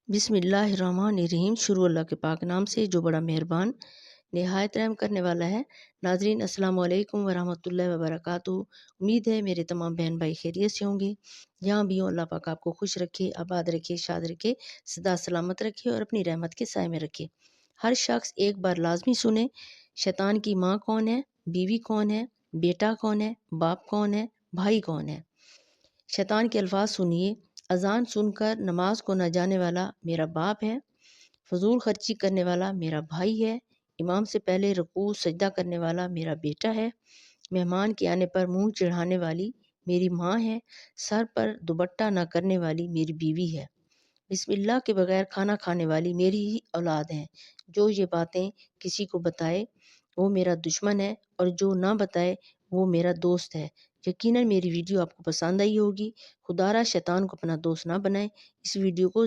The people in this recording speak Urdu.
بسم اللہ الرحمن الرحیم۔ شروع اللہ کے پاک نام سے جو بڑا مہربان نہایت رحم کرنے والا ہے۔ ناظرین السلام علیکم ورحمۃ اللہ وبرکاتہ۔ امید ہے میرے تمام بہن بھائی خیریت سے ہوں گے۔ جہاں بھی ہوں اللہ پاک آپ کو خوش رکھے، آباد رکھے، شاد رکھے، سدا سلامت رکھے اور اپنی رحمت کے سائے میں رکھے۔ ہر شخص ایک بار لازمی سنے شیطان کی ماں کون ہے، بیوی کون ہے، بیٹا کون ہے، باپ کون ہے، بھائی کون ہے۔ شیطان کے الفاظ سنیے: اذان سن کر نماز کو نہ جانے والا میرا باپ ہے، فضول خرچی کرنے والا میرا بھائی ہے، امام سے پہلے رکوع سجدہ کرنے والا میرا بیٹا ہے، مہمان کے آنے پر منہ چڑھانے والی میری ماں ہے، سر پر دوپٹہ نہ کرنے والی میری بیوی ہے، بسم اللہ کے بغیر کھانا کھانے والی میری ہی اولاد ہے۔ جو یہ باتیں کسی کو بتائے وہ میرا دشمن ہے اور جو نہ بتائے وہ میرا دوست ہے۔ یقیناً میری ویڈیو آپ کو پسند آئی ہوگی۔ خدا را شیطان کو اپنا دوست نہ بنائیں۔ اس ویڈیو کو